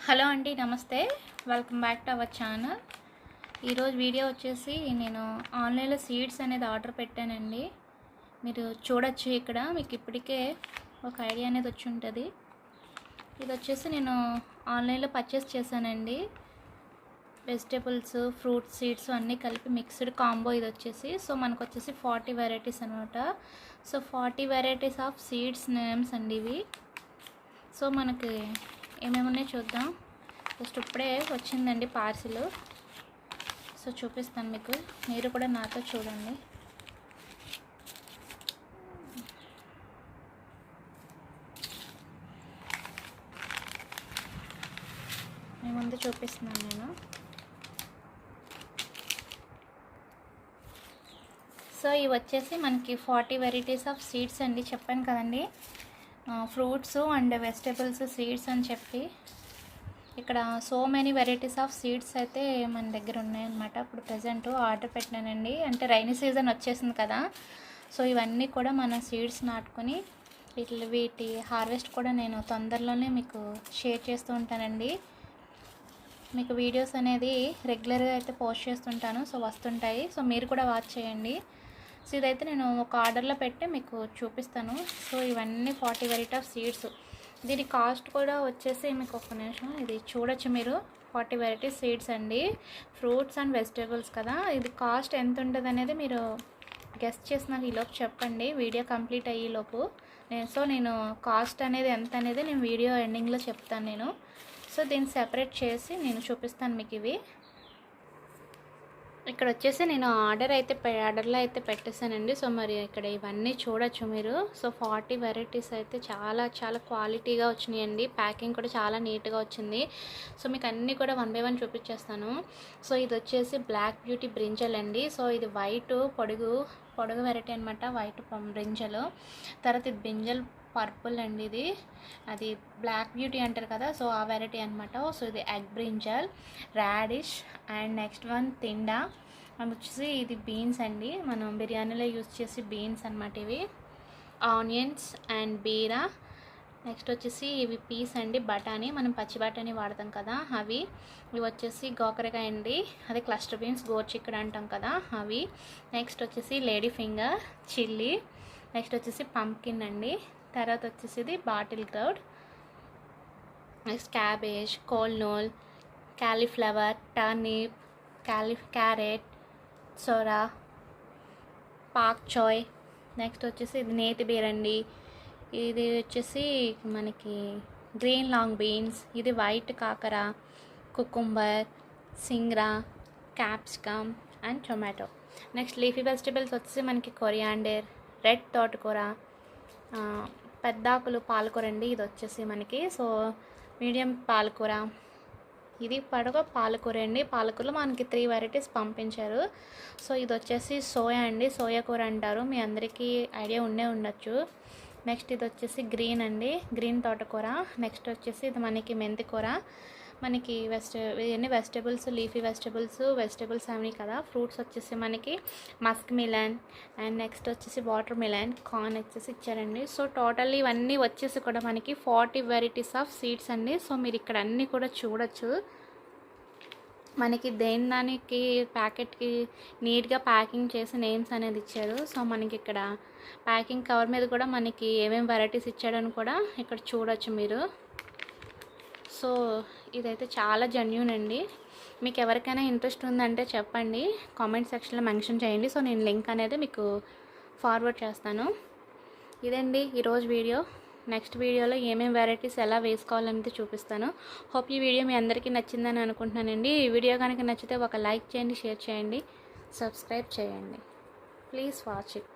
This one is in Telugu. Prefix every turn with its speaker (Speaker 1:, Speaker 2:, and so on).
Speaker 1: హలో అండి, నమస్తే. Welcome back to our channel. ఈరోజు వీడియో వచ్చేసి నేను ఆన్లైన్లో సీడ్స్ అనేది ఆర్డర్ పెట్టానండి. మీరు చూడొచ్చు, ఇక్కడ మీకు ఇప్పటికే ఒక ఐడియా అనేది వచ్చి ఉంటుంది. ఇది వచ్చేసి నేను ఆన్లైన్లో పర్చేస్ చేశానండి. వెజిటేబుల్స్, ఫ్రూట్స్, సీడ్స్ అన్నీ కలిపి మిక్స్డ్ కాంబో ఇది వచ్చేసి. సో మనకు వచ్చేసి 40 వెరైటీస్ అనమాట. So 40 varieties of seeds names అండి ఇవి. సో మనకి ఏమేమి ఉన్నాయో చూద్దాం. జస్ట్ ఇప్పుడే వచ్చిందండి పార్సిల్. సో చూపిస్తాను మీకు, మీరు కూడా నాతో చూడండి. మీ ముందు చూపిస్తున్నాను నేను. సో ఇవి వచ్చేసి మనకి 40 వెరైటీస్ ఆఫ్ సీడ్స్ అండి. చెప్పాను కదండి, ఫ్రూట్స్ అండ్ వెజిటేబుల్స్, సీడ్స్ అని చెప్పి. ఇక్కడ so many varieties of seeds అయితే మన దగ్గర ఉన్నాయన్నమాట. ఇప్పుడు ప్రజెంట్ ఆర్డర్ పెట్టినానండి. అంటే రైనీ సీజన్ వచ్చేసింది కదా, సో ఇవన్నీ కూడా మనం సీడ్స్ నాటుకొని వీటి హార్వెస్ట్ కూడా నేను తొందరలోనే మీకు షేర్ చేస్తూ ఉంటానండి. మీకు వీడియోస్ అనేది రెగ్యులర్గా అయితే పోస్ట్ చేస్తుంటాను, సో వస్తుంటాయి. సో మీరు కూడా వాచ్ చేయండి. సో ఇదైతే నేను ఒక ఆర్డర్లో పెట్టి మీకు చూపిస్తాను. సో ఇవన్నీ 40 వెరైటీ ఆఫ్ సీడ్స్. దీని కాస్ట్ కూడా వచ్చేసి మీకు ఒక్క నిమిషం, ఇది చూడొచ్చు మీరు. 40 వెరైటీ సీడ్స్ అండి, ఫ్రూట్స్ అండ్ వెజిటేబుల్స్ కదా. ఇది కాస్ట్ ఎంత ఉంటుంది అనేది మీరు గెస్ట్ చేసి నాకు ఈలోపు చెప్పండి, వీడియో కంప్లీట్ అయ్యేలోపు. నేను కాస్ట్ అనేది ఎంత అనేది నేను వీడియో ఎండింగ్లో చెప్తాను నేను. సో దీన్ని సెపరేట్ చేసి నేను చూపిస్తాను మీకు ఇవి. ఇక్కడ వచ్చేసి నేను ఆర్డర్లో అయితే పెట్టేశానండి. సో మరి ఇక్కడ ఇవన్నీ చూడొచ్చు మీరు. సో 40 వెరైటీస్ అయితే చాలా క్వాలిటీగా వచ్చినాయండి. ప్యాకింగ్ కూడా చాలా నీట్గా వచ్చింది. సో మీకు అన్నీ కూడా 1 బై 1 చూపించేస్తాను. సో ఇది వచ్చేసి బ్లాక్ బ్యూటీ బ్రింజల్ అండి. సో ఇది వైట్ పొడుగు వెరైటీ అనమాట, వైట్ బ్రింజల్. తర్వాత ఇది బ్రింజల్ పర్పుల్ అండి, అది బ్లాక్ బ్యూటీ అంటారు కదా, సో ఆ వెరైటీ అనమాట. సో ఇది egg brinjal, radish, and next one tinda. అది వచ్చేసి ఇది బీన్స్ అండి, మనం బిర్యానీలో యూజ్ చేసి బీన్స్ అనమాట ఇవి. Onions and Bira. నెక్స్ట్ వచ్చేసి ఇవి పీస్ అండి, బఠానీ, మనం పచ్చి బఠానీ వాడతాం కదా అవి. ఇవి వచ్చేసి గోకరకాయ అండి, అదే క్లస్టర్ బీన్స్, గోర్చిక్కుడు అంటాం కదా అవి. నెక్స్ట్ వచ్చేసి లేడీ ఫింగర్, చిల్లీ. నెక్స్ట్ వచ్చేసి పంకిన్ అండి. తర్వాత వచ్చేసి ఇది bottle gourd. Next cabbage, knol khol, cauliflower, turnip, carrot, సోరా, పాక్ చాయ్. నెక్స్ట్ వచ్చేసి ఇది నేతి బీర్ అండి. ఇది వచ్చేసి మనకి గ్రీన్ లాంగ్ బీన్స్. ఇది వైట్ కాకర, కుకుంబర్, సింగ్రా, capsicum and tomato. Next leafy vegetables వచ్చేసి మనకి కొరియాండర్, రెడ్ తోటకూర, పెద్దాకులు పాలకూర అండి. ఇది వచ్చేసి మనకి సో మీడియం పాలకూర. ఇది పడగ పాలకూర అండి. పాలకూరలో మనకి 3 వెరైటీస్ పంపించారు. సో ఇది వచ్చేసి సోయా అండి, సోయా కూర అంటారు, మీ అందరికీ ఐడియా ఉండొచ్చు. నెక్స్ట్ ఇది వచ్చేసి గ్రీన్ అండి, గ్రీన్ తోటకూర. నెక్స్ట్ వచ్చేసి ఇది మనకి మెంతి కూర. మనకి ఇవన్నీ వెజిటేబుల్స్, లీఫీ వెజిటేబుల్స్ అవి కదా. ఫ్రూట్స్ వచ్చేసి మనకి మస్క్ మిలన్, అండ్ నెక్స్ట్ వచ్చేసి వాటర్ మిలన్, కార్న్ వచ్చేసి ఇచ్చారండి. సో టోటల్లీ ఇవన్నీ వచ్చేసి కూడా మనకి 40 వెరైటీస్ ఆఫ్ సీడ్స్ అండి. సో మీరు ఇక్కడ అన్నీ కూడా చూడొచ్చు. మనకి దానికి ప్యాకెట్కి నీట్గా ప్యాకింగ్ చేసి నేమ్స్ అనేది ఇచ్చారు. సో మనకి ఇక్కడ ప్యాకింగ్ కవర్ మీద కూడా మనకి ఏమేమి వెరైటీస్ ఇచ్చాడని కూడా ఇక్కడ చూడొచ్చు మీరు. సో ఇదైతే చాలా జెన్యూన్ అండి. మీకు ఎవరికైనా ఇంట్రెస్ట్ ఉందంటే చెప్పండి, కామెంట్ సెక్షన్లో మెన్షన్ చేయండి. సో నేను లింక్ అనేది మీకు ఫార్వర్డ్ చేస్తాను. ఇదండి ఈరోజు వీడియో. నెక్స్ట్ వీడియోలో ఏమేమి వెరైటీస్ ఎలా వేసుకోవాలనేది చూపిస్తాను. హోప్ ఈ వీడియో మీ అందరికీ నచ్చిందని అనుకుంటున్నానండి. ఈ వీడియో కనుక నచ్చితే ఒక లైక్ చేయండి, షేర్ చేయండి, సబ్స్క్రైబ్ చేయండి. Please watch it.